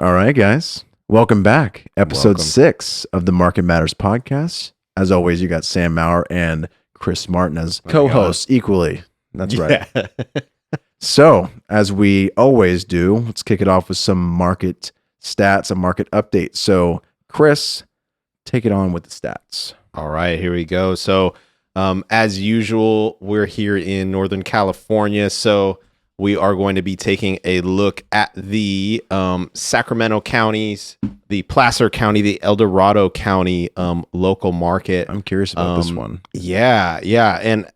All right, guys. Welcome back. Episode Welcome. 6 of the Market Matters podcast. As always, you got Sam Maurer and Chris Martin as co-hosts equally. That's right. So, as we always do, let's kick it off with some market stats, a market update. So, Chris, take it on with the stats. All right, here we go. So, as usual, we're here in Northern California. So, we are going to be taking a look at the Sacramento counties, the Placer County, the El Dorado County local market. I'm curious about this one. Yeah.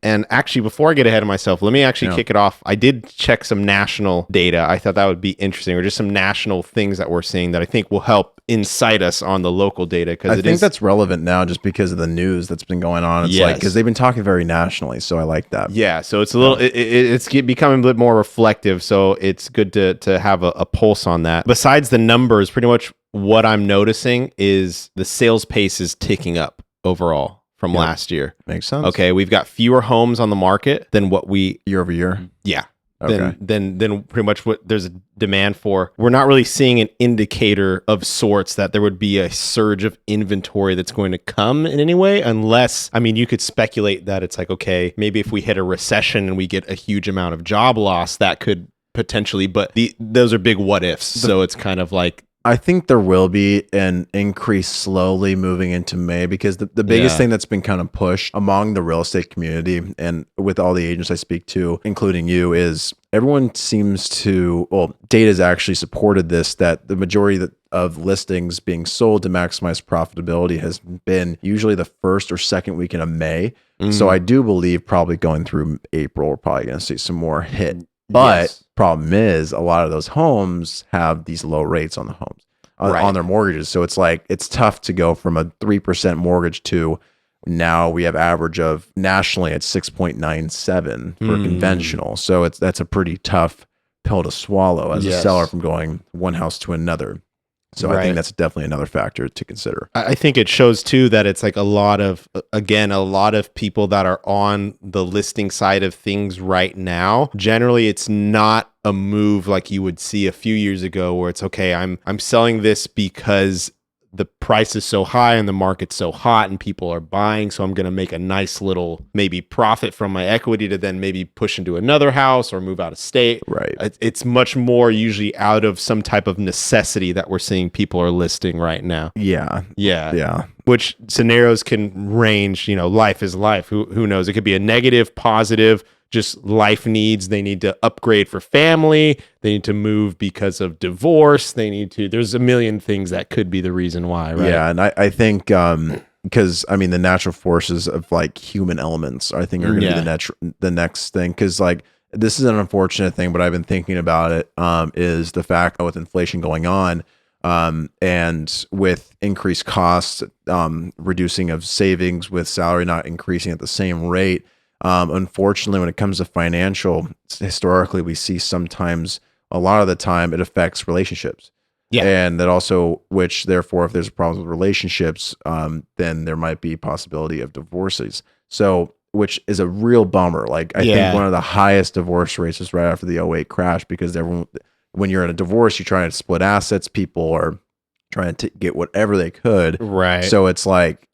And actually, before I get ahead of myself, let me actually kick it off. I did check some national data. I thought that would be interesting, or just some national things that we're seeing that I think will help incite us on the local data. I think that's relevant now just because of the news that's been going on. It's like, because they've been talking very nationally. So I like that. Yeah. So it's a little, it's becoming a bit more reflective. So it's good to have a pulse on that. Besides the numbers, pretty much what I'm noticing is the sales pace is ticking up overall from last year. Makes sense. Okay. We've got fewer homes on the market than what we year over year. Yeah. Okay. Then pretty much what there's a demand for. We're not really seeing an indicator of sorts that there would be a surge of inventory that's going to come in any way, unless, I mean, you could speculate that it's like, okay, maybe if we hit a recession and we get a huge amount of job loss, that could potentially, but those are big what ifs. So it's kind of like, I think there will be an increase slowly moving into May, because the biggest thing that's been kind of pushed among the real estate community and with all the agents I speak to, including you, is everyone seems to, well, data's actually supported this, that the majority of listings being sold to maximize profitability has been usually the first or second weekend of May. So I do believe probably going through April, we're probably going to see some more hit. But problem is, a lot of those homes have these low rates on the homes, on their mortgages. So it's like, it's tough to go from a 3% mortgage to now we have average of nationally at 6.97 for conventional. So that's a pretty tough pill to swallow as a seller from going one house to another. So I think that's definitely another factor to consider. I think it shows too that it's like a lot of people that are on the listing side of things right now. Generally, it's not a move like you would see a few years ago where it's okay, I'm selling this because the price is so high and the market's so hot and people are buying, so I'm going to make a nice little maybe profit from my equity to then maybe push into another house or move out of state. Right. It's much more usually out of some type of necessity that we're seeing people are listing right now. Yeah. Which scenarios can range, life is life. Who knows? It could be a negative, positive, just life needs. They need to upgrade for family. They need to move because of divorce. There's a million things that could be the reason why, right? Yeah. And I think, because I mean, the natural forces of like human elements, I think, are going to be the next thing. Because like, this is an unfortunate thing, but I've been thinking about it, is the fact that with inflation going on, and with increased costs, reducing of savings, with salary not increasing at the same rate, unfortunately, when it comes to financial, historically, we see sometimes, a lot of the time, it affects relationships. Yeah. And that also, which therefore, if there's a problem with relationships, then there might be possibility of divorces. So, which is a real bummer. Like, I think one of the highest divorce rates is right after the '08 crash, because when you're in a divorce, you're trying to split assets. People are trying to get whatever they could. Right. So it's like,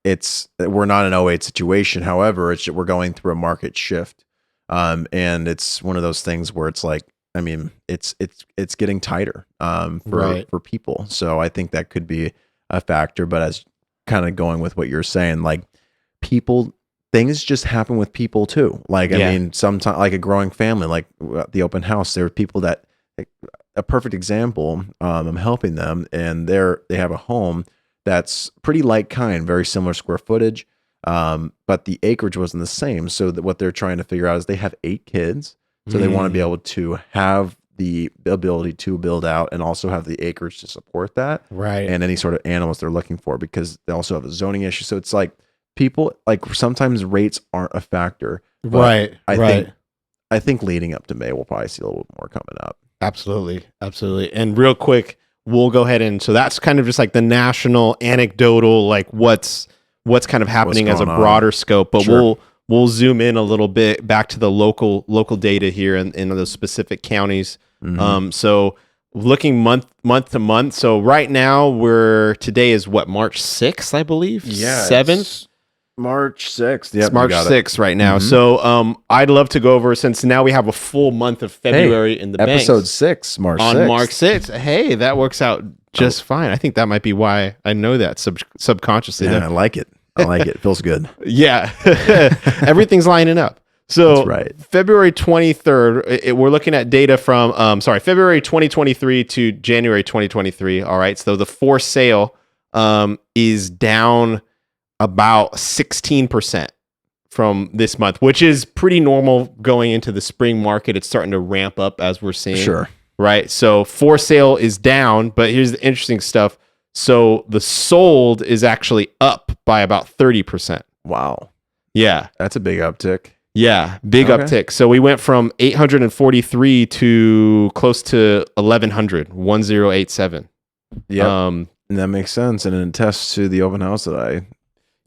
we're not an '08 situation. However, we're going through a market shift. And it's one of those things where it's like, I mean, it's getting tighter, for people. So I think that could be a factor, but as kind of going with what you're saying, like things just happen with people too. Like, I mean, sometimes like a growing family, like the open house, there are people that, a perfect example, I'm helping them, and they have a home that's pretty like kind, very similar square footage, but the acreage wasn't the same. So what they're trying to figure out is they have 8 kids, so they want to be able to have the ability to build out and also have the acreage to support that, right? And any sort of animals they're looking for, because they also have a zoning issue. So it's like, people, like, sometimes rates aren't a factor, but I think leading up to May, we'll probably see a little bit more coming up. Absolutely. And real quick, we'll go ahead and, so that's kind of just like the national anecdotal, like what's kind of happening as a broader scope, but we'll zoom in a little bit back to the local data here in those specific counties. So looking month to month. So right now today is what, March 6th, I believe? Yeah. 7th? March 6th. Yep, It's March 6th right now. So I'd love to go over, since now we have a full month of February in the episode banks. 6, March On 6th. March 6th. Hey, that works out just fine. I think that might be why I know that subconsciously. Yeah, I like it. It feels good. Yeah. Everything's lining up. So That's right. February 23rd, we're looking at data from, February 2023 to January 2023. All right. So the for sale is down about 16% from this month, which is pretty normal going into the spring market. It's starting to ramp up, as we're seeing. Sure. Right. So for sale is down, but here's the interesting stuff. So the sold is actually up by about 30%. Wow. Yeah. That's a big uptick. Yeah. Big uptick. So we went from 843 to close to 1087. Yeah. And that makes sense. And it attests to the open house that I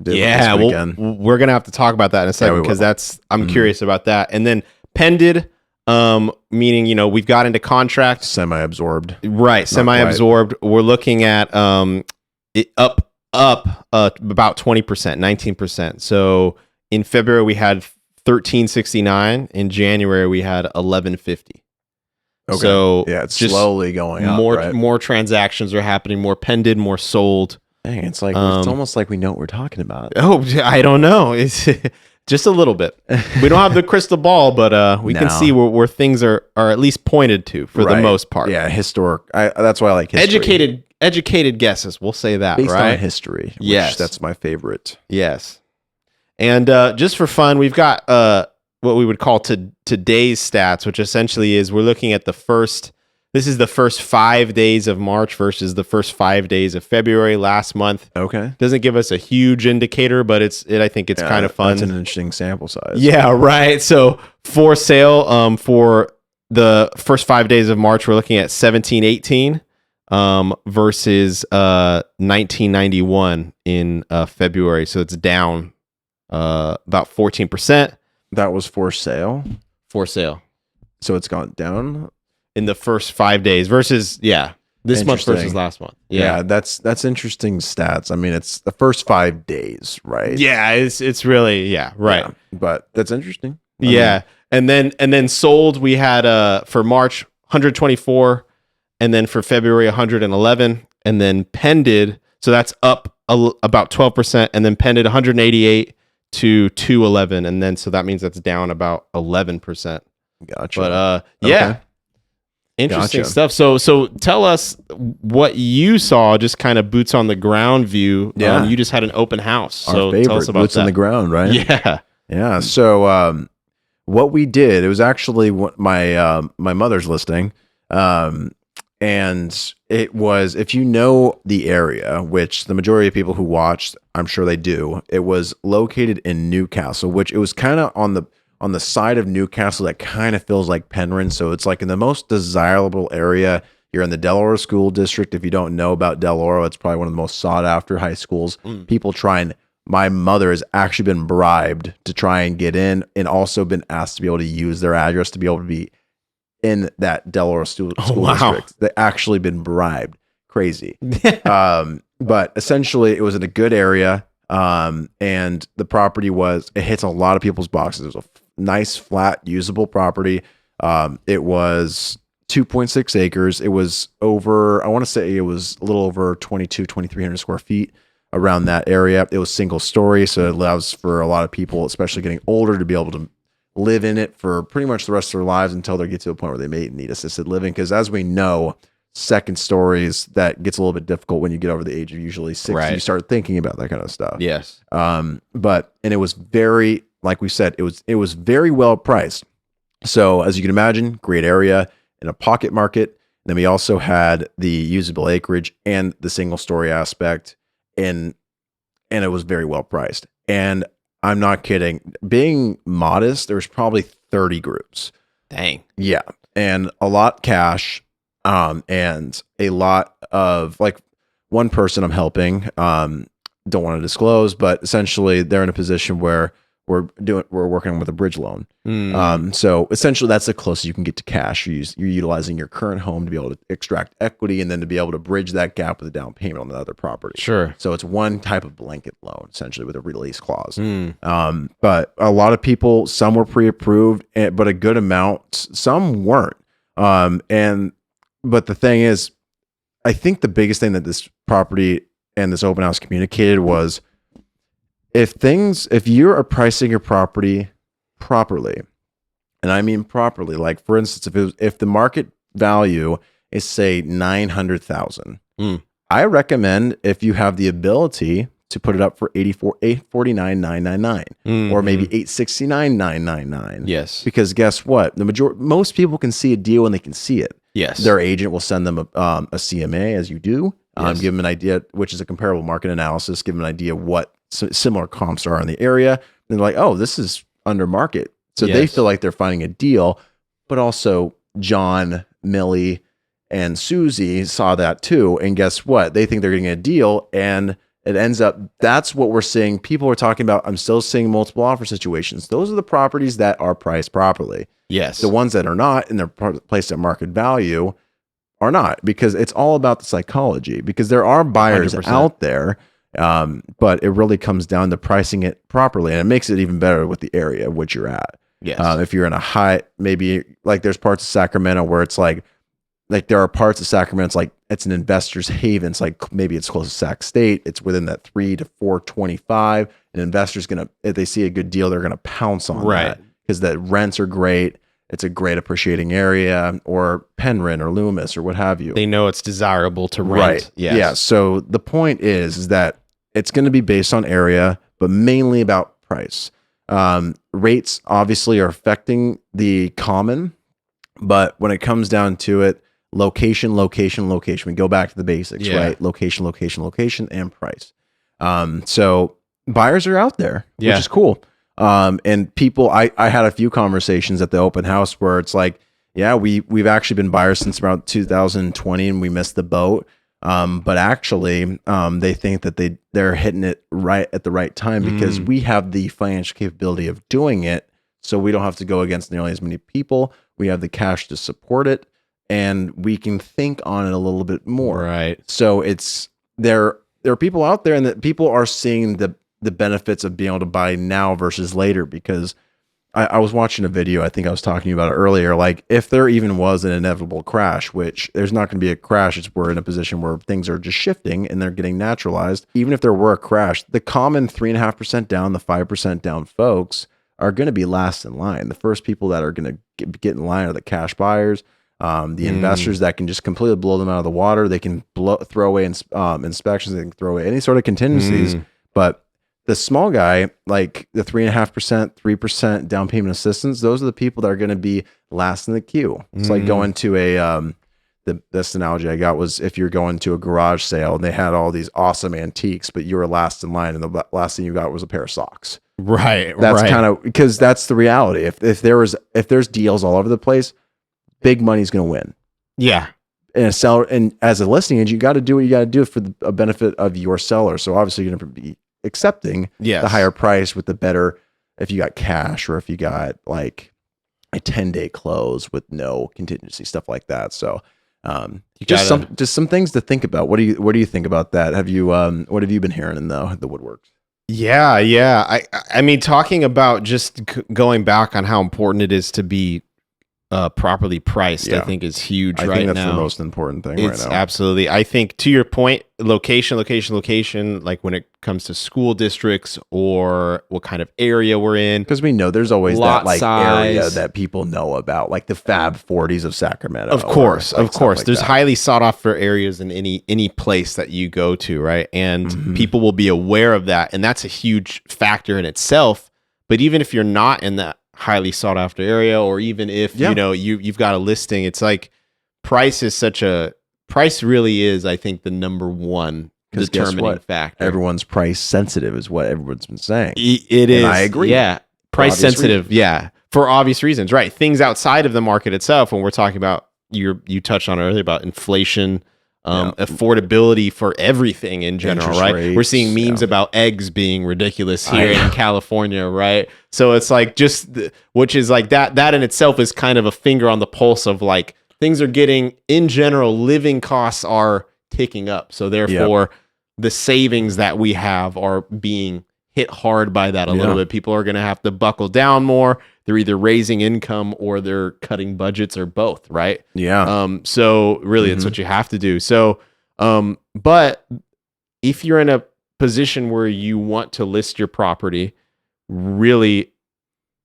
did yeah. this weekend. We're going to have to talk about that in a second, because I'm curious about that. And then pended, meaning, we've got into contract. Semi-absorbed. Right. Semi-absorbed. We're looking at it up about 20%, 19%. So in February, we had 1369. In January, we had 1150. Okay. So yeah, it's slowly going up. More transactions are happening, more pended, more sold. Dang, it's like it's almost like we know what we're talking about. Oh, I don't know. It's just a little bit. We don't have the crystal ball, but we can see where things are at least pointed to for the most part. Yeah, historic. That's why I like history. Educated guesses. We'll say that, based right? on history. Yes, that's my favorite. Yes. And just for fun, we've got what we would call today's stats, which essentially is we're looking at the first 5 days of March versus the first 5 days of February last month. Okay. Doesn't give us a huge indicator, but I think it's kind of fun. That's an interesting sample size. Yeah, right. So for sale, for the first 5 days of March, we're looking at 1718 versus 1991 in February. So it's down about 14%. That was for sale. For sale. So it's gone down in the first 5 days versus this month versus last month. Yeah, that's interesting stats. I mean, it's the first 5 days, right? Yeah, it's really right. Yeah, but that's interesting. And then sold, we had for March 124, and then for February 111, and then pended, so that's up about 12%, and then pended 188 to 211, and then so that means that's down about 11%. Gotcha. But interesting stuff. So tell us what you saw, just kind of boots on the ground view. Yeah. You just had an open house. So favorite, tell us about boots that. on the ground, right? Yeah. Yeah. So what we did, it was actually my mother's listing. And it was, if you know the area, which the majority of people who watched, I'm sure they do, it was located in Newcastle, which it was kind of on the side of Newcastle that kind of feels like Penryn. So it's like in the most desirable area. You're in the Del Oro School District. If you don't know about Del Oro, it's probably one of the most sought after high schools. People my mother has actually been bribed to try and get in, and also been asked to be able to use their address to be able to be in that Del Oro school district. They actually been bribed. Crazy. But essentially it was in a good area. And the property it hits a lot of people's boxes. It was a nice, flat, usable property. It was 2.6 acres. It was over, I want to say it was a little over 2,300 square feet around that area. It was single story. So it allows for a lot of people, especially getting older, to be able to live in it for pretty much the rest of their lives until they get to a point where they may need assisted living. Because as we know, second stories, that gets a little bit difficult when you get over the age of usually 60. Right. You start thinking about that kind of stuff. Yes. And it was very, like we said, it was very well priced. So as you can imagine, great area in a pocket market. And then we also had the usable acreage and the single story aspect, and it was very well priced. And I'm not kidding. Being modest, there was probably 30 groups. Dang. Yeah. And a lot cash, and a lot of, like, one person I'm helping, don't want to disclose, but essentially they're in a position where we're working with a bridge loan. So essentially that's the closest you can get to cash. You're utilizing your current home to be able to extract equity and then to be able to bridge that gap with a down payment on the other property. Sure. So it's one type of blanket loan essentially with a release clause. But a lot of people, some were pre-approved, but a good amount, some weren't. But the thing is, I think the biggest thing that this property and this open house communicated was, if you are pricing your property properly, and I mean properly, like for instance, if the market value is say 900,000, I recommend, if you have the ability, to put it up for 849,999 or maybe 869,999. Yes. Because guess what? Most people can see a deal when they can see it. Yes. Their agent will send them a CMA, as you do, Yes. give them an idea, which is a comparable market analysis, give them an idea what similar comps are in the area. And they're like, oh, this is under market. So they feel like they're finding a deal, but also John, Millie, and Susie saw that too. And guess what? They think they're getting a deal, and it ends up, that's what we're seeing. People are talking about, I'm still seeing multiple offer situations. Those are the properties that are priced properly. Yes. The ones that are not, and they're placed at market value, are not, because it's all about the psychology, because there are buyers 100%. out there. But it really comes down to pricing it properly, and it makes it even better with the area of which you're at. Yes. If you're in a high, maybe like there's parts of Sacramento where it's like there are parts of Sacramento, it's like it's an investor's haven. It's like maybe it's close to Sac State. It's within that 3 to 425. An investor's if they see a good deal, they're gonna pounce on that because the rents are great. It's a great appreciating area, or Penryn or Loomis or what have you. They know it's desirable to rent. Right. Yes. Yeah. So the point is that it's going to be based on area, but mainly about price. Rates obviously are affecting the common, but when it comes down to it, location. We go back to the basics, right? Location, and price. So buyers are out there, which is cool. And people, I had a few conversations at the open house where it's like, yeah, we've actually been buyers since around 2020 and we missed the boat. But actually, they think that they're hitting it right at the right time because we have the financial capability of doing it. So we don't have to go against nearly as many people. We have the cash to support it, and we can think on it a little bit more. Right. So there are people out there, and that people are seeing the benefits of being able to buy now versus later, because I was watching a video, I think I was talking about it earlier, like if there even was an inevitable crash, which there's not going to be a crash, we're in a position where things are just shifting and they're getting naturalized. Even if there were a crash, the common 3.5% down, the 5% down folks are going to be last in line. The first people that are going to get in line are the cash buyers, the investors that can just completely blow them out of the water. They can throw away inspections, they can throw away any sort of contingencies, but the small guy, like the 3.5%, 3% down payment assistance, those are the people that are going to be last in the queue. It's like going to the best analogy I got was if you're going to a garage sale and they had all these awesome antiques, but you were last in line and the last thing you got was a pair of socks. Right. That's kind of, because that's the reality. If there's deals all over the place, big money's going to win. Yeah. And a seller, and as a listing agent, you got to do what you got to do for the benefit of your seller. So obviously you're going to be accepting the higher price with the better, if you got cash or if you got like a 10-day close with no contingency, stuff like that. So just some things to think about. What do you think about that? Have you what have you been hearing in the woodworks? Yeah. I mean, talking about just going back on how important it is to be properly priced, I think is huge right now. I think that's the most important thing right now. Absolutely. I think, to your point, location, like when it comes to school districts or what kind of area we're in. Because we know there's always lot that like size. area that people know about, like the Fab 40s of Sacramento. Of course. Like there's that. highly sought after areas in any place that you go to, right? And people will be aware of that. And that's a huge factor in itself. But even if you're not in that highly sought after area, or even if you've got a listing, it's like price really is, I think, the number one determining factor. Everyone's price sensitive is what everyone's been saying. It is. I agree. Yeah. Price sensitive. Yeah. For obvious reasons, right? Things outside of the market itself, when we're talking about, you touched on earlier about inflation, affordability for everything in general, Interest right? rates, We're seeing memes about eggs being ridiculous here in California, right? So it's like which is like that in itself is kind of a finger on the pulse of like things are getting, in general, living costs are ticking up. So therefore, the savings that we have are being hit hard by that a little bit. People are going to have to buckle down more. They're either raising income or they're cutting budgets or both, right? Yeah. So really, it's what you have to do. So, but if you're in a position where you want to list your property, really,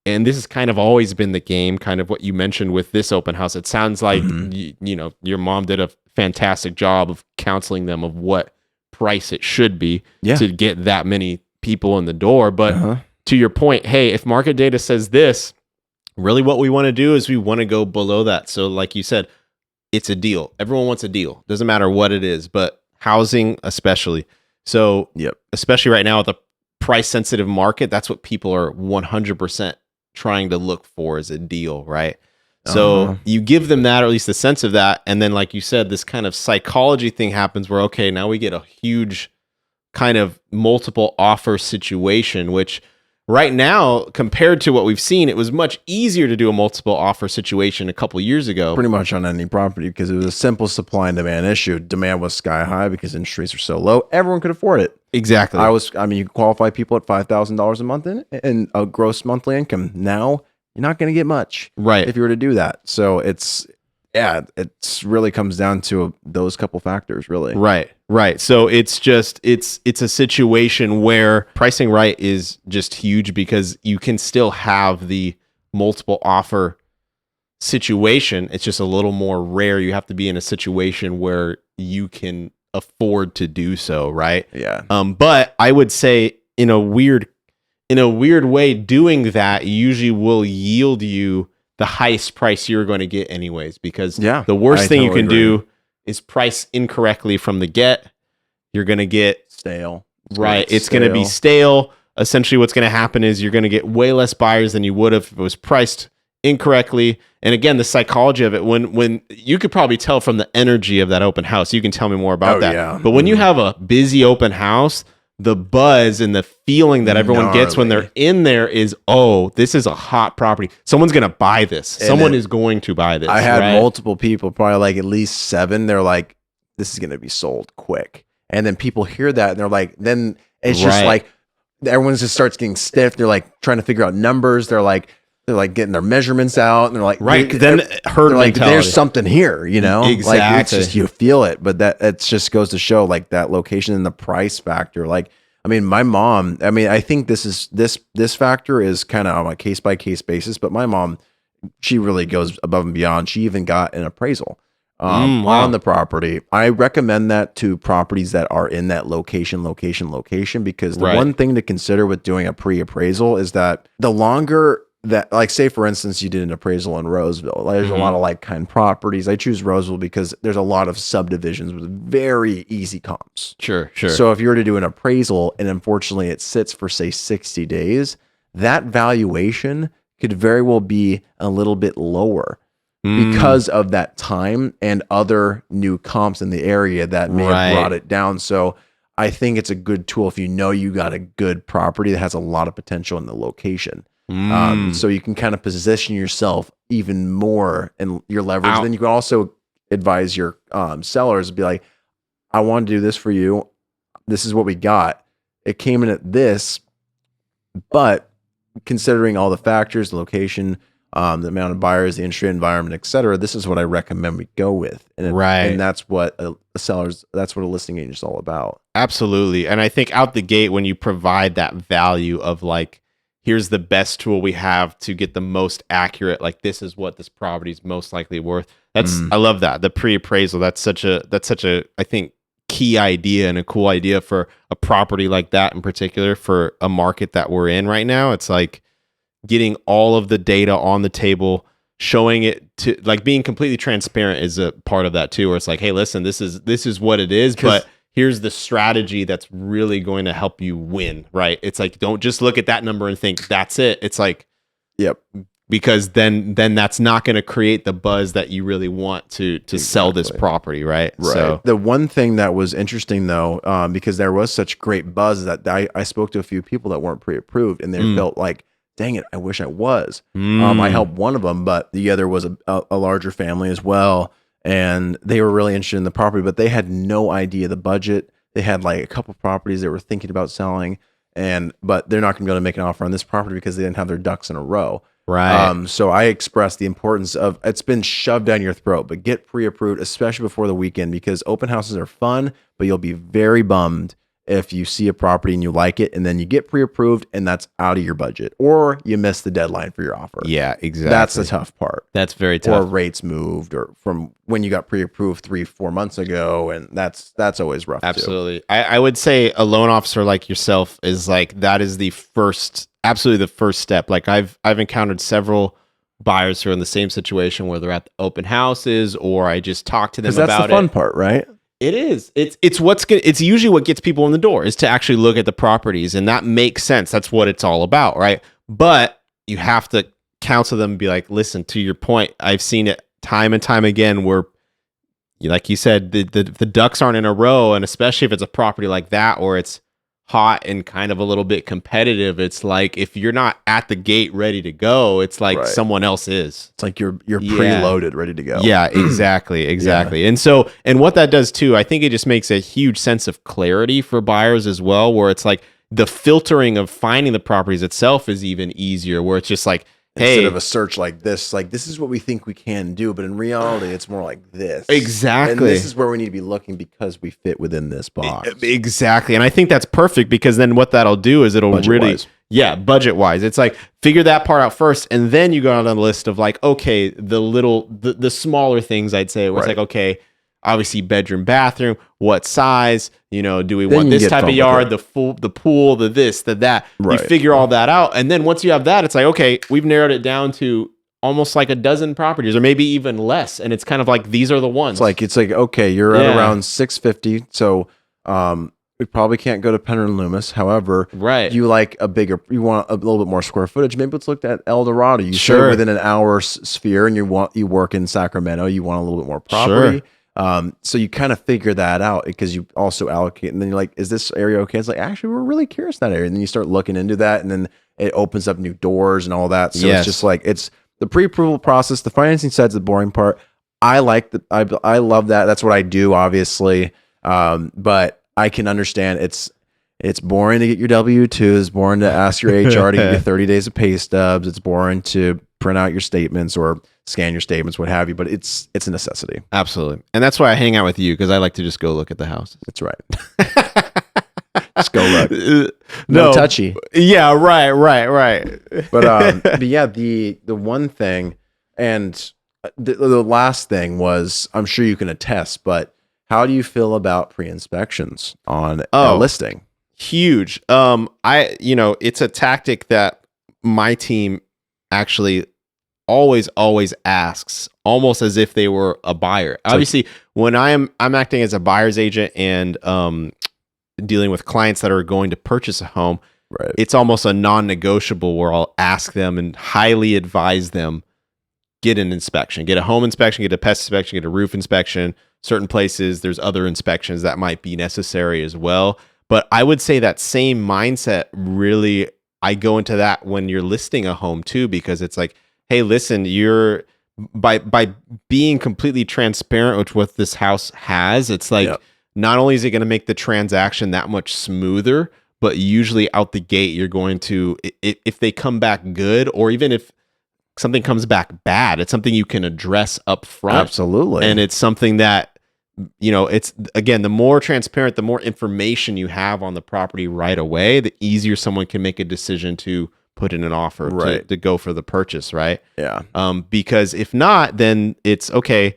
and this has kind of always been the game, kind of what you mentioned with this open house, it sounds like, you know, your mom did a fantastic job of counseling them of what price it should be to get that many people in the door. But to your point, hey, if market data says this, really what we want to do is we want to go below that. So like you said, it's a deal. Everyone wants a deal. Doesn't matter what it is, but housing especially. So especially right now with a price sensitive market, that's what people are 100% trying to look for, is a deal, right? So you give them that, or at least the sense of that. And then like you said, this kind of psychology thing happens where, okay, now we get a huge kind of multiple offer situation, which right now, compared to what we've seen, it was much easier to do a multiple offer situation a couple years ago. Pretty much on any property, because it was a simple supply and demand issue. Demand was sky high because interest rates are so low. Everyone could afford it. Exactly. I mean, you qualify people at $5,000 a month in a gross monthly income. Now you're not going to get much, right, if you were to do that. So it's really comes down to those couple factors, really. Right. So it's just, it's a situation where pricing right is just huge, because you can still have the multiple offer situation. It's just a little more rare. You have to be in a situation where you can afford to do so, right? Yeah. But I would say in a weird way, doing that usually will yield you the highest price you're going to get anyways, because the worst thing you can do is price incorrectly from the get. You're going to get stale. Right. It's going to be stale. Essentially what's going to happen is you're going to get way less buyers than you would have if it was priced incorrectly. And again, the psychology of it, when you could probably tell from the energy of that open house, you can tell me more about that. Yeah. But when you have a busy open house, the buzz and the feeling that everyone gets when they're in there is, oh, this is a hot property. Someone's going to buy this. Someone is going to buy this. I had multiple people, probably like at least 7. They're like, this is going to be sold quick. And then people hear that and they're like, then it's just like, everyone just starts getting stiff. They're like trying to figure out numbers. They're like getting their measurements out, and they're like, then herd like, there's something here, you know, exactly. Like it's just, you feel it, but that it just goes to show like that location and the price factor. Like, I mean, my mom, I mean, I think this factor is kind of on a case by case basis, but my mom, she really goes above and beyond. She even got an appraisal on the property. I recommend that to properties that are in that location, because the one thing to consider with doing a pre-appraisal is that the longer that, like, say for instance, you did an appraisal in Roseville, there's a lot of like kind properties. I choose Roseville because there's a lot of subdivisions with very easy comps. Sure. So if you were to do an appraisal and unfortunately it sits for say 60 days, that valuation could very well be a little bit lower because of that time and other new comps in the area that may have brought it down. So I think it's a good tool if you know you got a good property that has a lot of potential in the location. So you can kind of position yourself even more in your leverage. Then you can also advise your sellers, be like, I want to do this for you. This is what we got. It came in at this, but considering all the factors, the location, the amount of buyers, the interest rate environment, et cetera, this is what I recommend we go with. And that's what that's what a listing agent is all about. Absolutely. And I think out the gate, when you provide that value of like, here's the best tool we have to get the most accurate, like this is what this property is most likely worth. I love that. The pre-appraisal, that's such a, I think, key idea and a cool idea for a property like that in particular, for a market that we're in right now. It's like getting all of the data on the table, showing it to, like, being completely transparent is a part of that too, where it's like, hey, listen, this is what it is, but here's the strategy that's really going to help you win, right? It's like, don't just look at that number and think that's it. It's like, because then that's not going to create the buzz that you really want to sell this property, right? Right. So The one thing that was interesting though, because there was such great buzz that I spoke to a few people that weren't pre-approved, and they felt like, dang it, I wish I was. I helped one of them, but the other was a larger family as well, and they were really interested in the property, but they had no idea the budget. They had like a couple properties they were thinking about selling, but they're not going to be able to make an offer on this property because they didn't have their ducks in a row. right. So I expressed the importance of, it's been shoved down your throat, but get pre-approved, especially before the weekend, because open houses are fun, but you'll be very bummed if you see a property and you like it, and then you get pre-approved and that's out of your budget, or you miss the deadline for your offer. Yeah, exactly. That's the tough part. That's very tough. Or rates moved, or from when you got pre-approved 3-4 months ago, and that's always rough. Absolutely. Too. I would say a loan officer like yourself is like, that is absolutely the first step. Like I've encountered several buyers who are in the same situation where they're at the open houses, or I just talk to them about it. That's the fun part, right? It is. It's usually what gets people in the door, is to actually look at the properties, and that makes sense. That's what it's all about, right? But you have to counsel them and be like, listen, to your point, I've seen it time and time again where, like you said, the ducks aren't in a row, and especially if it's a property like that where it's hot and kind of a little bit competitive, it's like if you're not at the gate ready to go, it's like someone else is. It's like you're preloaded, ready to go. Yeah, exactly. Yeah. And what that does too, I think it just makes a huge sense of clarity for buyers as well, where it's like the filtering of finding the properties itself is even easier, where it's just like, hey, instead of a search like this is what we think we can do, but in reality, it's more like this. Exactly. And this is where we need to be looking because we fit within this box. Exactly. And I think that's perfect, because then what that'll do is it'll budget-wise. Budget wise. It's like, figure that part out first, and then you go on the list of like, okay, the smaller things, I'd say, where it's like, okay, obviously bedroom, bathroom, what size, do we want this type of yard, the pool, the this, the that. You figure all that out. And then once you have that, it's like, okay, we've narrowed it down to almost like a dozen properties, or maybe even less. And it's kind of like, these are the ones. It's like, okay, you're at around 650. So, we probably can't go to Penner and Loomis. However, you like you want a little bit more square footage. Maybe let's look at El Dorado. You stay within an hour sphere, and you work in Sacramento. You want a little bit more property. So you kind of figure that out, because you also allocate, and then you're like, is this area okay? It's like, actually, we're really curious in that area. And then you start looking into that, and then it opens up new doors and all that. So it's just like, it's the pre-approval process. The financing side's the boring part. I love that. That's what I do, obviously. But I can understand it's boring to get your W-2s. It's boring to ask your HR to give you 30 days of pay stubs. It's boring to print out your statements or scan your statements, what have you, but it's a necessity. Absolutely. And that's why I hang out with you, because I like to just go look at the houses. That's right. Just go look. No touchy. Yeah, right. But yeah, the one thing, and the last thing was, I'm sure you can attest, but how do you feel about pre-inspections on a listing? Huge. It's a tactic that my team actually always asks, almost as if they were a buyer. Obviously, when I'm acting as a buyer's agent and dealing with clients that are going to purchase a home, it's almost a non-negotiable where I'll ask them and highly advise them, get an inspection, get a home inspection, get a pest inspection, get a roof inspection. Certain places, there's other inspections that might be necessary as well. But I would say that same mindset, really, I go into that when you're listing a home too, because it's like, hey, listen, you're by being completely transparent with what this house has, it's like, not only is it going to make the transaction that much smoother, but usually out the gate, you're going to, if they come back good, or even if something comes back bad, it's something you can address up front. Absolutely. And it's something that, it's, again, the more transparent, the more information you have on the property right away, the easier someone can make a decision to put in an offer to go for the purchase, right? Yeah. Because if not, then it's okay,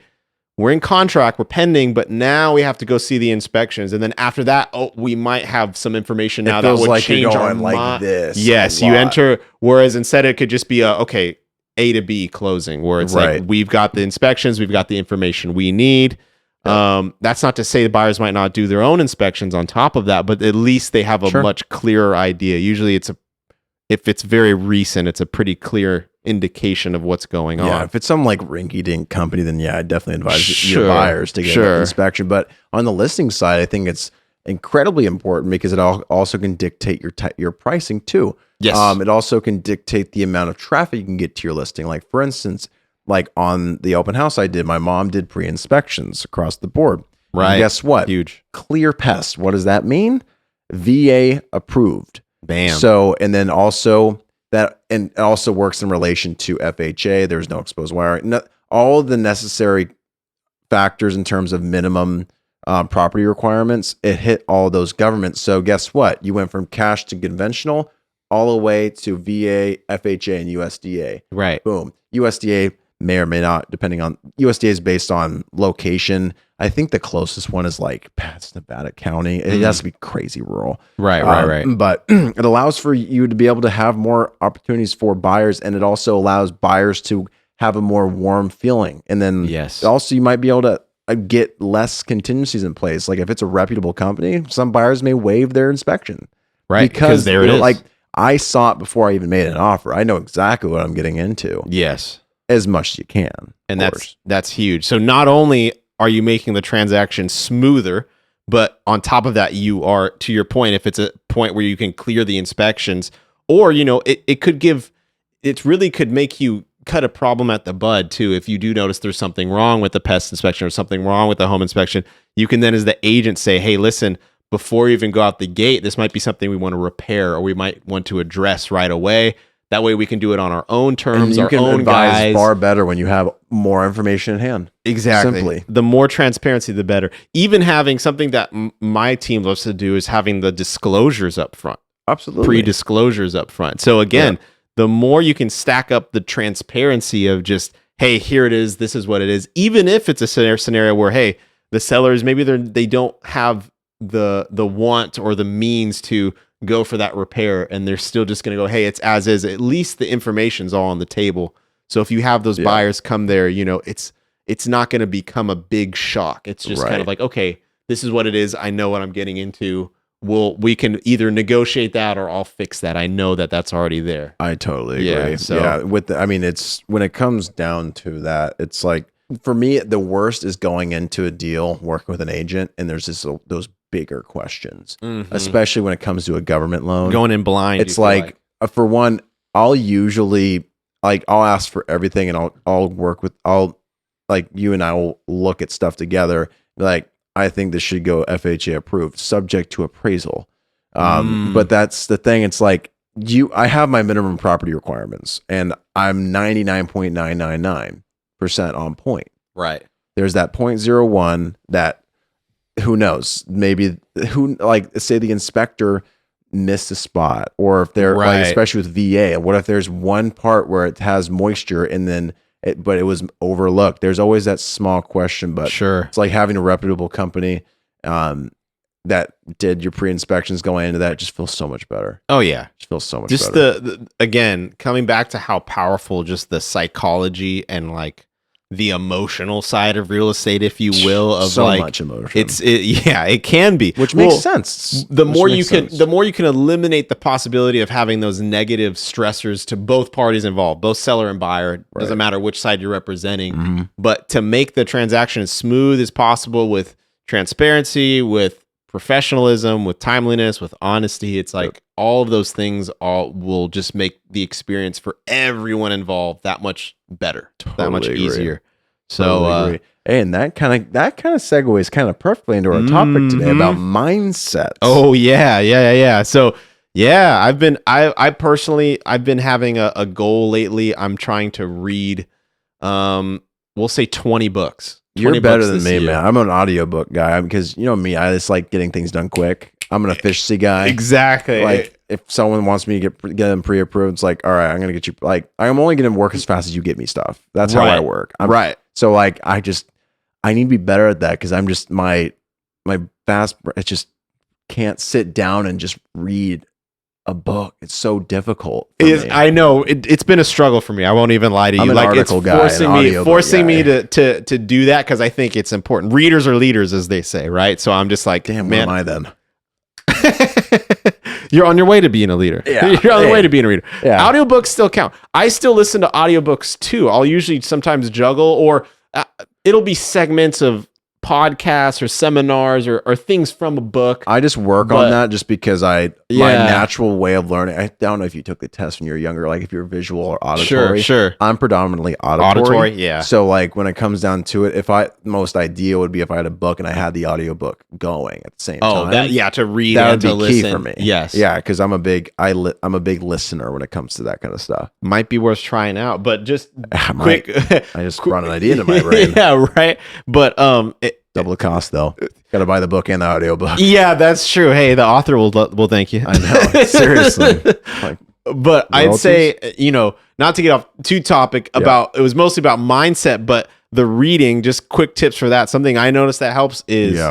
we're in contract, we're pending, but now we have to go see the inspections. And then after that, we might have some information now that would like change our mind. This yes, you enter, whereas instead it could just be A to B closing, where it's like, we've got the inspections, we've got the information we need. That's not to say the buyers might not do their own inspections on top of that, but at least they have a much clearer idea. Usually if it's very recent, it's a pretty clear indication of what's going on. Yeah, if it's some like rinky-dink company, then yeah, I definitely advise your Sure, buyers to get an inspection. But on the listing side, I think it's incredibly important because it also can dictate your pricing too. Yes. It also can dictate the amount of traffic you can get to your listing. Like for instance, like on the open house I did, my mom did pre-inspections across the board. Right. And guess what? Huge. Clear pest. What does that mean? VA approved. Bam. So, and then also that, and it also works in relation to FHA. There's no exposed wire. All of the necessary factors in terms of minimum property requirements, it hit all those governments. So guess what? You went from cash to conventional all the way to VA, FHA, and USDA. Right. Boom. USDA may or may not, depending on, USDA is based on location. I think the closest one is like Nevada County. It has to be crazy rural. Right. But it allows for you to be able to have more opportunities for buyers, and it also allows buyers to have a more warm feeling. And then also you might be able to get less contingencies in place. Like if it's a reputable company, some buyers may waive their inspection. Right. Because there it is. Like I saw it before I even made an offer. I know exactly what I'm getting into. Yes. As much as you can. And that's huge. So not only are you making the transaction smoother, but on top of that, you are, to your point, if it's a point where you can clear the inspections, or, it really could make you cut a problem at the bud too. If you do notice there's something wrong with the pest inspection or something wrong with the home inspection, you can then as the agent say, hey, listen, before you even go out the gate, this might be something we want to repair or we might want to address right away. That way we can do it on our own terms, our own guys. Far better when you have more information in hand. Exactly. Simply. The more transparency, the better. Even having something that my team loves to do is having the disclosures up front. Absolutely. Pre-disclosures up front. So again, the more you can stack up the transparency of just, hey, here it is, this is what it is. Even if it's a scenario where, hey, the sellers, maybe they don't have the want or the means to go for that repair, and they're still just going to go, hey, it's as is. At least the information's all on the table. So if you have those buyers come there, it's not going to become a big shock. It's just kind of like, okay, this is what it is. I know what I'm getting into. We can either negotiate that or I'll fix that. I know that that's already there. I totally agree. Yeah, so it's when it comes down to that, it's like, for me, the worst is going into a deal, working with an agent, and there's those bigger questions, especially when it comes to a government loan. Going in blind. It's like, for one, I'll usually, I'll ask for everything, and I'll you and I will look at stuff together. Like, I think this should go FHA approved, subject to appraisal. But that's the thing. It's like, I have my minimum property requirements, and I'm 99.999% on point. Right. There's that 0.01 that, who knows, maybe say the inspector missed a spot, or if they're especially with VA, what if there's one part where it has moisture and then but it was overlooked? There's always that small question, but it's like having a reputable company that did your pre-inspections going into that. It just feels so much better. Oh yeah. It just feels so much just better. Again, coming back to how powerful just the psychology and like the emotional side of real estate, if you will, of so like much emotion. It can be, which makes sense. The more you can eliminate the possibility of having those negative stressors to both parties involved, both seller and buyer. Doesn't matter which side you're representing, but to make the transaction as smooth as possible with transparency, with professionalism, with timeliness, with honesty. It's like all of those things will just make the experience for everyone involved that much better, that much easier. So, and that kind of segues kind of perfectly into our topic today about mindsets. Oh yeah. So yeah, I've been having a goal lately. I'm trying to read, we'll say 20 books. You're better than me, man. I'm an audiobook guy because you know me, I just like getting things done quick. I'm an efficiency guy. Exactly. Like if someone wants me to get them pre-approved, it's like, all right, I'm gonna get you. Like I'm only gonna work as fast as you get me stuff. That's how I work. So like I need to be better at that because I'm just my fast. It just can't sit down and just read a book. It's so difficult. I know it's been a struggle for me. I won't even lie to you. I'm an article guy, forcing me to do that because I think it's important. Readers are leaders, as they say, right? So I'm just like, damn, man, what am I then? You're on your way to being a leader. Yeah. You're on the way to being a reader. Yeah. Audiobooks still count. I still listen to audiobooks too. I'll usually sometimes juggle, or it'll be segments of podcasts or seminars or things from a book. I just work on that just because my natural way of learning. I don't know if you took the test when you were younger, like if you're visual or auditory. Sure. I'm predominantly auditory. Yeah. So like when it comes down to it, most ideal would be if I had a book and I had the audiobook going at the same time. To read that and would to be listen. key for me. Yes. Yeah, because I'm a big listener when it comes to that kind of stuff. Might be worth trying out, but just quick. I just run an idea into my brain. Yeah, right. But double the cost though. Got to buy the book and the audiobook. Yeah, that's true. Hey, the author will thank you. I know. Seriously. But I'd say, not to get off too topic about, it was mostly about mindset, but the reading, just quick tips for that. Something I noticed that helps is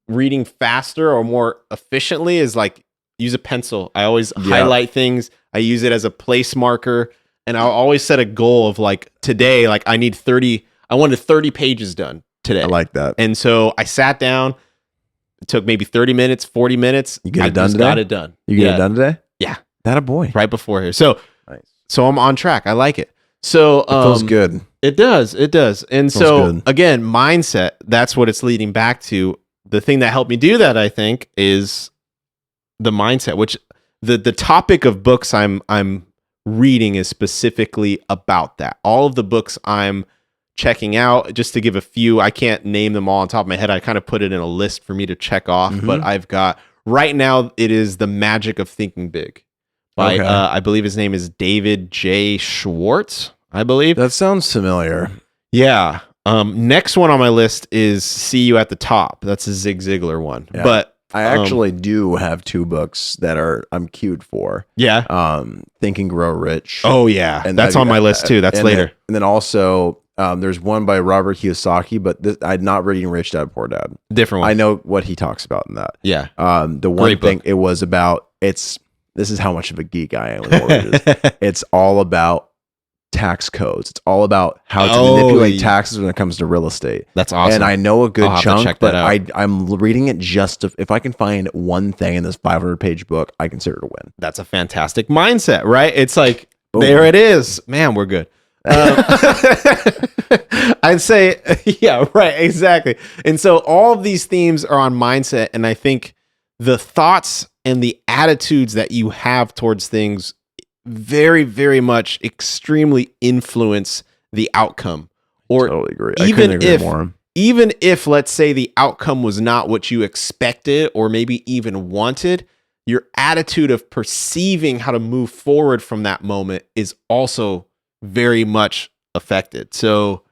reading faster or more efficiently is like use a pencil. I always highlight things. I use it as a place marker, and I'll always set a goal of like today, like I wanted 30 pages done today. I like that. And so I sat down, it took maybe 30 minutes, 40 minutes. You get it done today? Got it done. You get it done today? Yeah. That a boy. Right before here. So, nice. So I'm on track. I like it. So it feels good. It does. And so good. Again, mindset, that's what it's leading back to. The thing that helped me do that, I think, is the mindset, which the topic of books I'm reading is specifically about that. All of the books I'm checking out, just to give a few, I can't name them all on top of my head. I kind of put it in a list for me to check off, but I've got right now, it is The Magic of Thinking Big by, I believe his name is David J. Schwartz, I believe. That sounds familiar. Yeah. Next one on my list is See You at the Top. That's a Zig Ziglar one. Yeah. But I actually do have two books that I'm queued for. Yeah. Think and Grow Rich. Oh yeah. And that's on my list too. That's later. And then also there's one by Robert Kiyosaki, but I'm not reading Rich Dad Poor Dad. Different one. I know what he talks about in that. Yeah. The one thing book. It was about, this is how much of a geek I am with mortgages. It's all about tax codes. It's all about how to manipulate taxes when it comes to real estate. That's awesome. And I know a good chunk, but I'm reading it just if I can find one thing in this 500-page book, I consider it a win. That's a fantastic mindset, right? It's like, boom. There it is. Man, we're good. I'd say, yeah, right, exactly. And so all of these themes are on mindset, and I think the thoughts and the attitudes that you have towards things very, very much extremely influence the outcome. Or totally agree. I couldn't agree more. Even if, let's say, the outcome was not what you expected or maybe even wanted, your attitude of perceiving how to move forward from that moment is also very much affected. So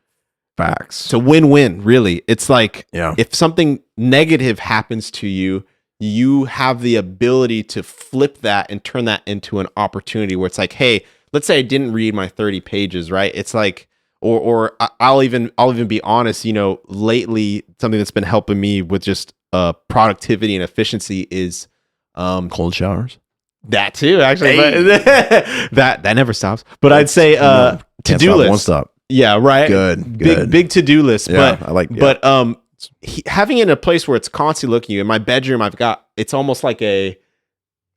facts. It's a win-win, really. It's like yeah. If something negative happens to you, you have the ability to flip that and turn that into an opportunity where it's like, hey, let's say I didn't read my 30 pages, right? It's like, or I'll even be honest, lately something that's been helping me with just productivity and efficiency is cold showers. That too, actually. Hey. But that never stops. But I'd say to-do list. Won't stop. Yeah, right. Good. Big to-do list. Yeah, but I like. Yeah. But having it in a place where it's constantly looking at you. In my bedroom, it's almost like it's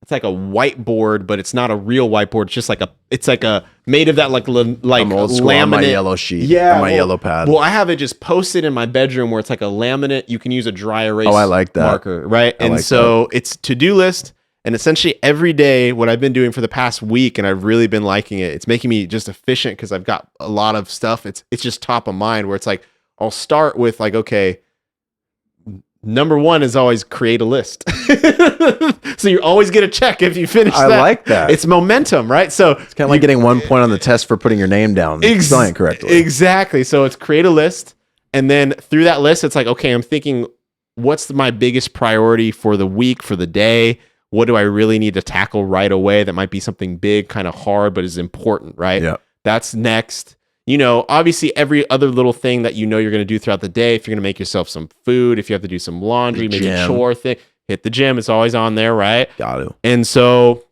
like a whiteboard, but it's not a real whiteboard. It's just it's like a made of that like I'm old school laminate. On my yellow sheet. Yeah, on my yellow pad. Well, I have it just posted in my bedroom where it's like a laminate. You can use a dry erase. I like that marker, right? And like so it's to-do list. And essentially every day, what I've been doing for the past week, and I've really been liking it, it's making me just efficient because I've got a lot of stuff. It's just top of mind where it's like, I'll start with like, okay, number one is always create a list. So you always get a check if you finish that. I like that. It's momentum, right? So it's kind of like getting 1 point on the test for putting your name down. Spelling correctly. Exactly. So it's create a list. And then through that list, it's like, okay, I'm thinking, what's my biggest priority for the week, for the day? What do I really need to tackle right away? That might be something big, kind of hard, but is important, right? Yeah. That's next. Obviously every other little thing that you're going to do throughout the day, if you're going to make yourself some food, if you have to do some laundry, maybe a chore thing, hit the gym. It's always on there, right? Got to. And so,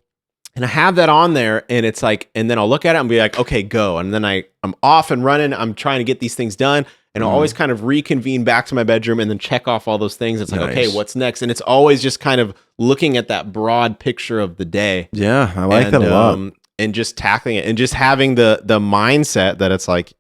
and I have that on there, and it's like, and then I'll look at it and be like, okay, go. And then I'm off and running. I'm trying to get these things done. And I'll always kind of reconvene back to my bedroom and then check off all those things. It's like, Nice. okay, what's next? And it's always just kind of looking at that broad picture of the day. Yeah, I like that a lot. And just tackling it and just having the mindset that it's like,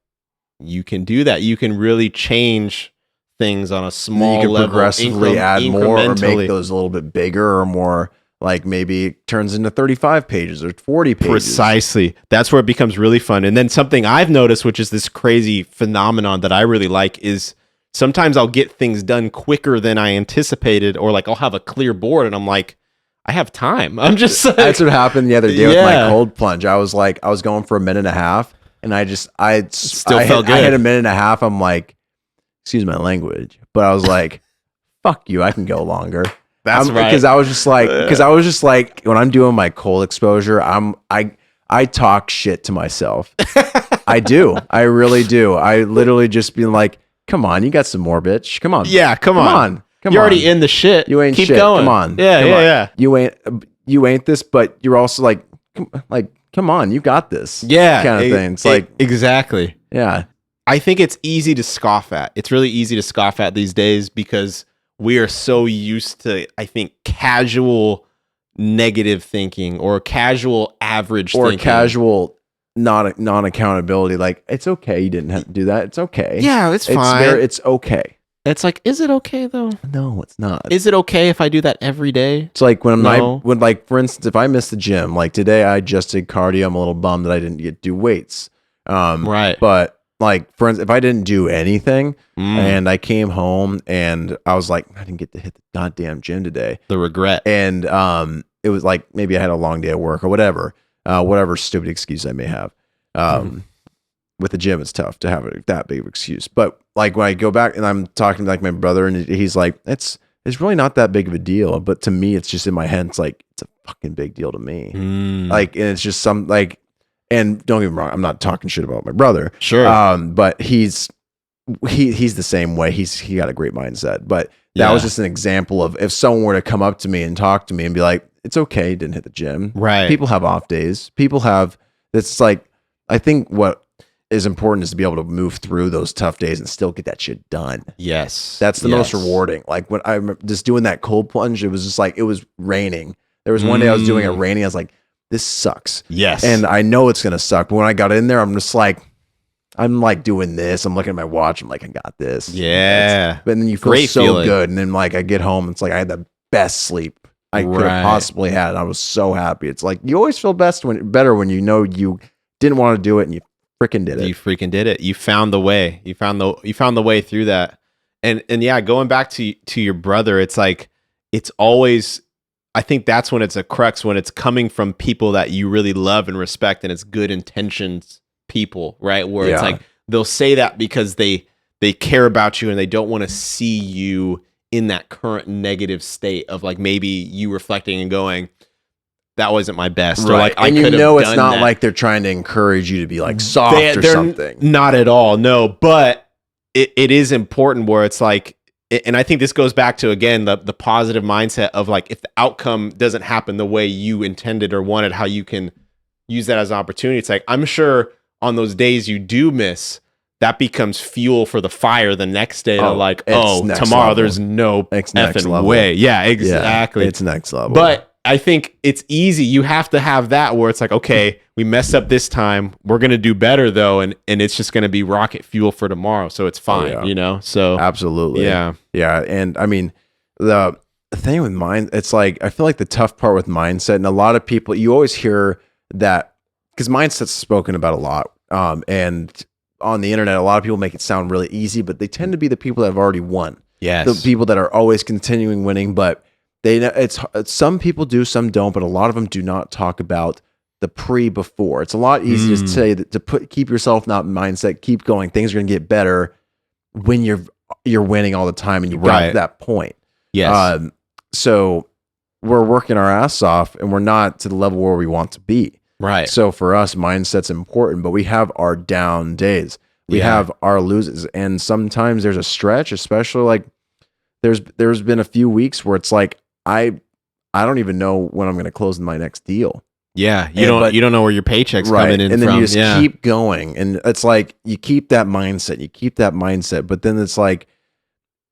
you can do that. You can really change things on a small level. You can progressively add more or make those a little bit bigger or more. Like maybe it turns into 35 pages or 40 pages. Precisely. That's where it becomes really fun. And then something I've noticed, which is this crazy phenomenon that I really like, is sometimes I'll get things done quicker than I anticipated, or like I'll have a clear board and I'm like, I have time. I'm just like, that's what happened the other day with my cold plunge. I was going for a minute and a half and I felt good. I had a minute and a half. I'm like, excuse my language, but I was like, fuck you. I can go longer. That's right. Because I was just like, when I'm doing my cold exposure, I talk shit to myself. I do. I really do. I literally just been like, come on, you got some more, bitch. Come on. Yeah, come on. You're already in the shit. You ain't Keep shit. going. Come on. Yeah. You ain't this, but you're also like, come on, you got this. Yeah. Kind of thing. It's like, exactly. Yeah. I think it's easy to scoff at. It's really easy to scoff at these days because we are so used to, I think, casual negative thinking or casual average or thinking. Casual non-accountability. Like, it's okay. You didn't have to do that. It's okay. Yeah, it's fine. It's okay. It's like, is it okay though? No, it's not. Is it okay if I do that every day? It's like when for instance, if I miss the gym, like today I just did cardio. I'm a little bummed that I didn't get to do weights. Right. But like, for instance, if I didn't do anything and I came home and I was like, I didn't get to hit the goddamn gym today. The regret. And it was like, maybe I had a long day at work or whatever stupid excuse I may have. With the gym, it's tough to have that big of an excuse. But like when I go back and I'm talking to like my brother and he's like, it's really not that big of a deal. But to me, it's just in my head. It's like, it's a fucking big deal to me. Like, and it's just some like, and don't get me wrong, I'm not talking shit about my brother. Sure. But he's the same way. He got a great mindset. But that was just an example of if someone were to come up to me and talk to me and be like, it's okay, you didn't hit the gym. Right. People have off days. It's like, I think what is important is to be able to move through those tough days and still get that shit done. Yes. That's the most rewarding. Like when I remember just doing that cold plunge, it was just like, it was raining. There was one day I was doing it raining. I was like, this sucks. Yes. And I know it's going to suck. But when I got in there, I'm like doing this. I'm looking at my watch. I'm like, I got this. Yeah. But then you feel so feeling. Good. And then like I get home, it's like I had the best sleep I could have possibly had. I was so happy. It's like you always feel better when you know you didn't want to do it and you freaking did it. You freaking did it. You found the way. You found the way through that. And yeah, going back to your brother, it's like it's always, I think that's when it's a crux, when it's coming from people that you really love and respect and it's good intentions people, right? Where it's like they'll say that because they care about you and they don't want to see you in that current negative state of like maybe you reflecting and going, that wasn't my best. Right. Or like, and you know, it's not like they're trying to encourage you to be like soft or something. Not at all. No, but it is important where it's like, and I think this goes back to, again, the positive mindset of like, if the outcome doesn't happen the way you intended or wanted, how you can use that as an opportunity. It's like, I'm sure on those days you do miss, that becomes fuel for the fire the next day. Like, tomorrow level. There's no effing way. Yeah, exactly. Yeah, it's next level. But I think it's easy. You have to have that where it's like, okay, we messed up this time. We're going to do better though. And it's just going to be rocket fuel for tomorrow. So it's fine, you know? So absolutely. Yeah. Yeah. And I mean, the thing with mind, it's like, I feel like the tough part with mindset, and a lot of people, you always hear that because mindset's spoken about a lot. And on the internet, a lot of people make it sound really easy, but they tend to be the people that have already won. Yes. The people that are always continuing winning, but it's some people do, some don't, but a lot of them do not talk about the before. It's a lot easier to say that keep yourself not mindset, keep going. Things are going to get better when you're winning all the time and you got to that point. Yes. So we're working our ass off and we're not to the level where we want to be. Right. So for us, mindset's important, but we have our down days. We have our loses, and sometimes there's a stretch, especially like there's been a few weeks where it's like I don't even know when I'm going to close my next deal. Yeah, you don't know where your paycheck's coming in and then from. you just keep going, and it's like you keep that mindset, but then it's like,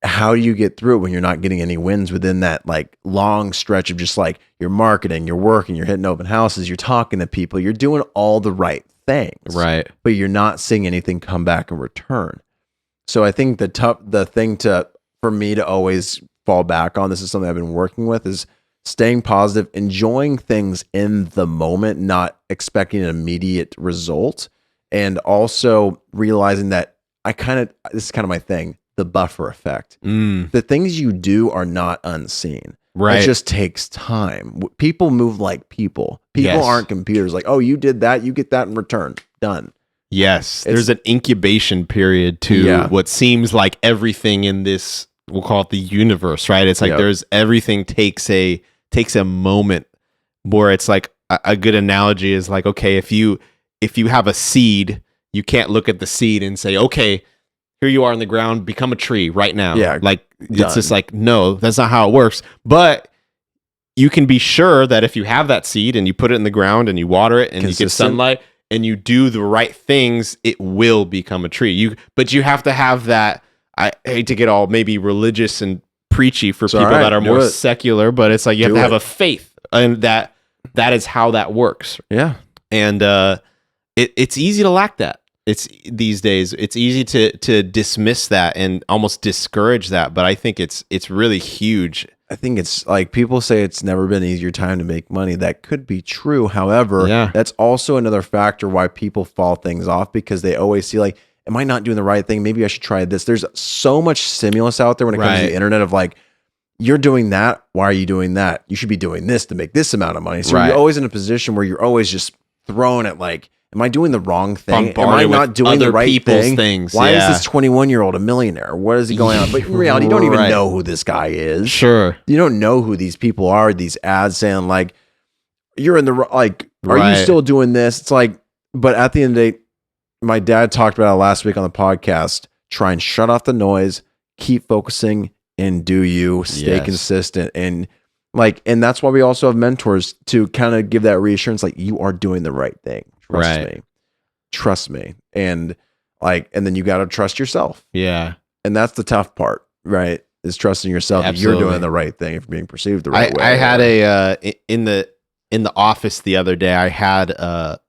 how do you get through it when you're not getting any wins within that like long stretch of just like you're marketing, you're working, you're hitting open houses, you're talking to people, you're doing all the right things, right? But you're not seeing anything come back in return. So I think the thing for me to always fall back on, this is something I've been working with, is staying positive, enjoying things in the moment, not expecting an immediate result, and also realizing that this is kind of my thing, the buffer effect. The things you do are not unseen. Right. It just takes time. People move like people. People aren't computers. Like, oh, you did that, you get that in return. Done. Yes, there's an incubation period to what seems like everything in this, we'll call it the universe, right? It's like there's everything takes a moment where it's like a good analogy is like, okay, if you have a seed, you can't look at the seed and say, okay, here you are in the ground, become a tree right now. Yeah, like it's just like, no, that's not how it works. But you can be sure that if you have that seed and you put it in the ground and you water it and you get sunlight and you do the right things, it will become a tree. But you have to have that. I hate to get all maybe religious and preachy for people that are more secular, but it's like you have to have a faith, and that is how that works. Yeah, and it's easy to lack that. It's these days. It's easy to dismiss that and almost discourage that. But I think it's really huge. I think it's like people say it's never been an easier time to make money. That could be true. However, that's also another factor why people fall things off, because they always see like, am I not doing the right thing? Maybe I should try this. There's so much stimulus out there when it comes to the internet of like, you're doing that. Why are you doing that? You should be doing this to make this amount of money. So you're always in a position where you're always just thrown at like, am I doing the wrong thing? Am I not doing the right thing? Why is this 21-year-old a millionaire? What is he going on? But in reality, you don't even know who this guy is. Sure. You don't know who these people are. These ads saying like, you're in the, like, are you still doing this? It's like, but at the end of the day, my dad talked about it last week on the podcast. Try and shut off the noise, keep focusing, and do you stay consistent. And like, and that's why we also have mentors to kind of give that reassurance. Like, you are doing the right thing. Trust me. And like, and then you got to trust yourself. Yeah. And that's the tough part, right? Is trusting yourself that you're doing the right thing, if you're being perceived the right way. I had in the office the other day, I had a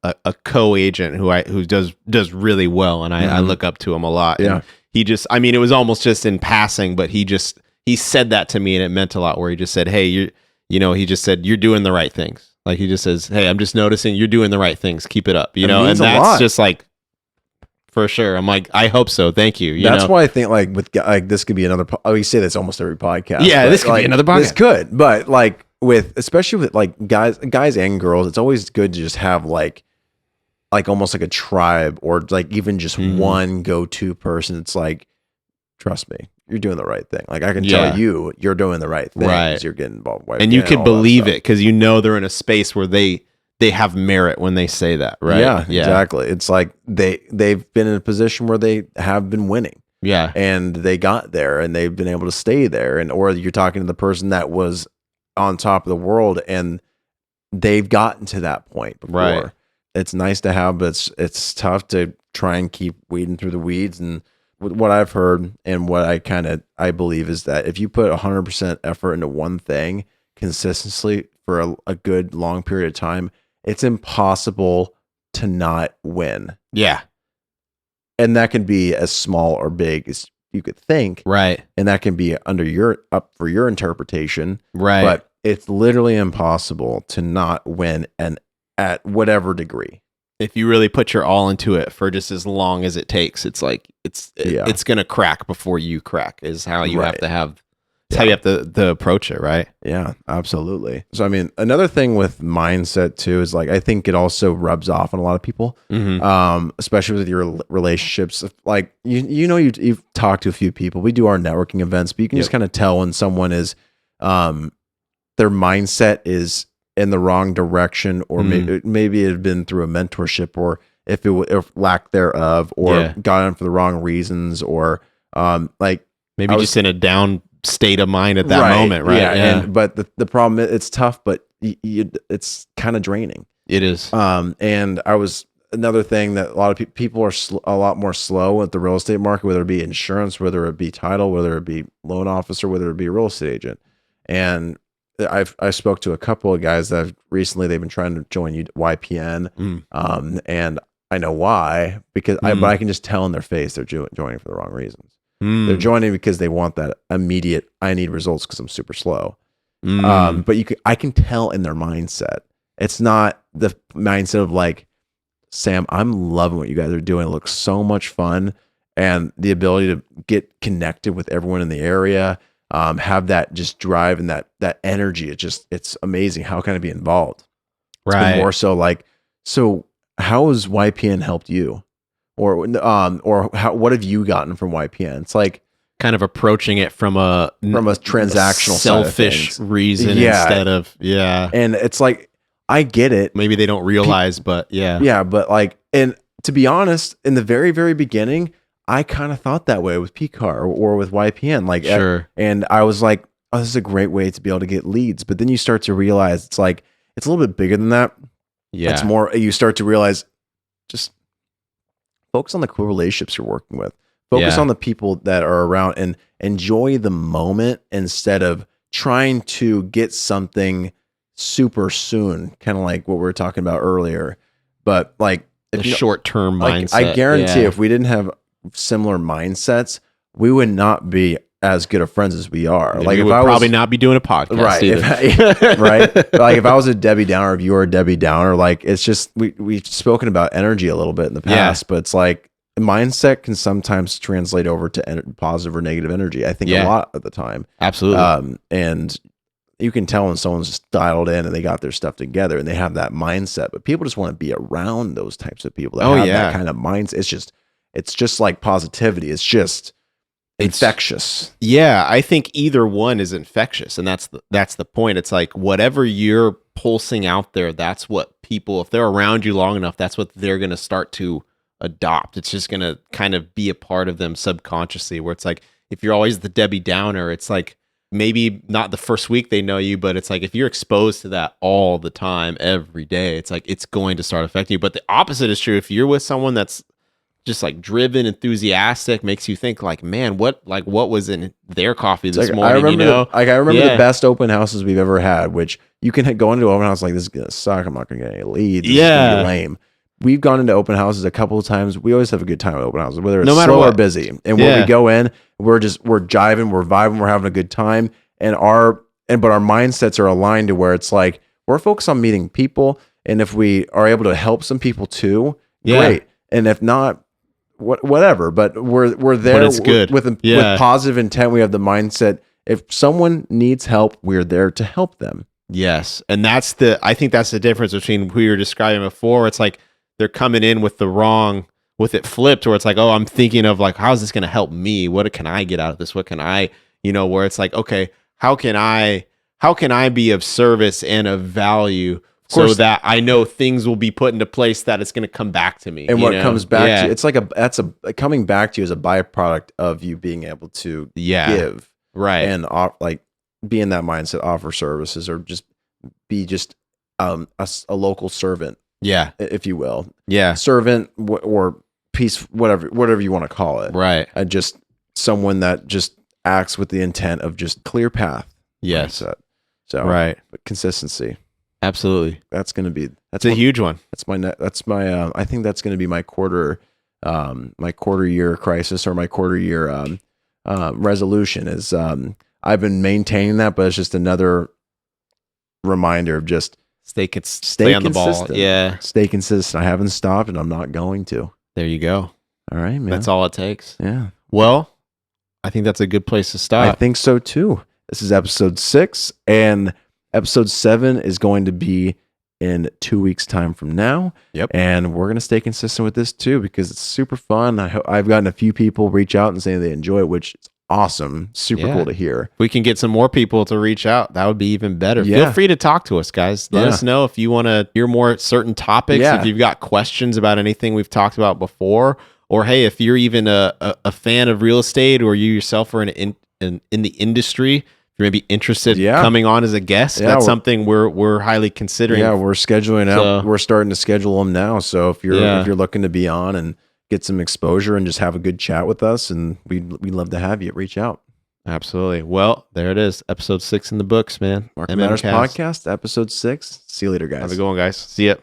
co-agent who does really well, and I look up to him a lot. Yeah. And he just, I mean, it was almost just in passing, but he said that to me, and it meant a lot, where he just said, hey, he just said, you're doing the right things. Like, he just says, hey, I'm just noticing you're doing the right things. Keep it up. And that's just like, for sure. I'm like, I hope so. Thank you. That's why I think like with like this could be another. You say this almost every podcast. Yeah, this could be another podcast. This could, but like especially with like guys and girls, it's always good to just have like almost like a tribe, or like even just one go-to person. It's like, trust me, you're doing the right thing. Like, I can tell you're doing the right thing. Right. You're getting involved. And you can believe it because they're in a space where they have merit when they say that, right? Yeah, exactly. It's like they've been in a position where they have been winning. Yeah. And they got there and they've been able to stay there. And or you're talking to the person that was on top of the world and they've gotten to that point before. Right. It's nice to have, but it's tough to try and keep weeding through the weeds. And what I've heard and what I believe is that if you put 100% effort into one thing consistently for a good long period of time, it's impossible to not win. Yeah. And that can be as small or big as you could think. Right. And that can be up for your interpretation. Right. But it's literally impossible to not win, and at whatever degree. If you really put your all into it for just as long as it takes, it's like it's going to crack before you crack, is how you have to have. It's how you have to approach it, right? Yeah, absolutely. So, I mean, another thing with mindset too is like, I think it also rubs off on a lot of people, especially with your relationships. Like, you've talked to a few people. We do our networking events, but you can just kind of tell when someone is, their mindset is in the wrong direction, or maybe it had been through a mentorship, or if lack thereof, or got in for the wrong reasons, or like maybe just in a down state of mind at that moment, right? Yeah. But the problem is, it's tough, but it's kind of draining. It is. And another thing that a lot of people are a lot more slow at the real estate market, whether it be insurance, whether it be title, whether it be loan officer, whether it be a real estate agent. And I spoke to a couple of guys that they've been trying to join YPN. And I know why, because but I can just tell in their face they're joining for the wrong reasons. They're joining because they want that immediate, I need results because I'm super slow. But I can tell in their mindset. It's not the mindset of like, Sam, I'm loving what you guys are doing. It looks so much fun. And the ability to get connected with everyone in the area, have that just drive and that energy. It's amazing. How can I be involved? Right. More so like, so how has YPN helped you? Or what have you gotten from YPN? It's like kind of approaching it from a transactional, selfish reason instead of, And it's like, I get it. Maybe they don't realize, but yeah. Yeah, but like, and to be honest, in the very, very beginning, I kind of thought that way with PCAR or with YPN. Like, sure. And I was like, oh, this is a great way to be able to get leads. But then you start to realize it's like, it's a little bit bigger than that. Yeah. It's more, you start to realize just focus on the cool relationships you're working with. Focus on the people that are around and enjoy the moment instead of trying to get something super soon, kind of like what we were talking about earlier. But like the short-term mindset. I guarantee if we didn't have similar mindsets, we would not be as good of friends as we are. Then like we would probably not be doing a podcast, right? Right. Like if I was a Debbie Downer, if you were a Debbie Downer, like it's just we've spoken about energy a little bit in the past, but it's like mindset can sometimes translate over to positive or negative energy. I think a lot of the time, absolutely. And you can tell when someone's just dialed in and they got their stuff together and they have that mindset. But people just want to be around those types of people that have that kind of mindset. It's just like positivity. It's just infectious. Yeah, I think either one is infectious, and that's the point. It's like whatever you're pulsing out there, that's what people, if they're around you long enough, that's what they're going to start to adopt. It's just going to kind of be a part of them subconsciously, where it's like if you're always the Debbie Downer, it's like maybe not the first week they know you, but it's like if you're exposed to that all the time, every day, it's like it's going to start affecting you. But the opposite is true. If you're with someone that's just like driven, enthusiastic, makes you think like, man, what was in their coffee this morning? I remember the best open houses we've ever had, which you can go into an open house like, this is gonna suck. I'm not gonna get any leads. This is gonna be lame. We've gone into open houses a couple of times. We always have a good time at open houses, whether it's slow or busy. And when we go in, we're jiving, we're vibing, we're having a good time. But our mindsets are aligned to where it's like, we're focused on meeting people. And if we are able to help some people too, great. And if not, whatever. But we're there with positive intent. We have the mindset. If someone needs help, we're there to help them. Yes. And I think that's the difference between who you were describing before. It's like, they're coming in with with it flipped, where it's like, oh, I'm thinking of like, how is this going to help me? What can I get out of this? What can I, where it's like, okay, how can I be of service and of value so that I know things will be put into place that it's going to come back to me. And what comes back to you, it's like coming back to you as a byproduct of you being able to give. Right. And like be in that mindset, offer services, or just be a local servant. Yeah, if you will. Yeah, servant or piece, whatever you want to call it. Right. Just someone that just acts with the intent of just clear path. Yes. Mindset. So right. But consistency. Absolutely. That's a huge one. That's my. I think that's going to be my quarter year crisis, or my quarter year resolution. Is I've been maintaining that, but it's just another reminder of just. Stay on the ball. Yeah. Stay consistent. I haven't stopped and I'm not going to. There you go. All right, man. That's all it takes. Yeah. Well, I think that's a good place to stop. I think so too. This is episode 6, and episode 7 is going to be in 2 weeks' time from now. Yep. And we're going to stay consistent with this too, because it's super fun. I've gotten a few people reach out and say they enjoy it, which is awesome. Super cool to hear. If we can get some more people to reach out, that would be even better. Feel free to talk to us, guys. Let us know if you want to hear more certain topics, if you've got questions about anything we've talked about before, or hey, if you're even a fan of real estate, or you yourself are in the industry, if you're maybe interested in Yeah. coming on as a guest, Yeah, that's something we're highly considering. Yeah, we're scheduling out. We're starting to schedule them now. So if you're looking to be on and get some exposure and just have a good chat with us, and we'd love to have you. Reach out. Absolutely. Well, there it is. Episode 6 in the books, man. Market Matters Podcast, episode 6. See you later, guys. How's it going, guys? See ya.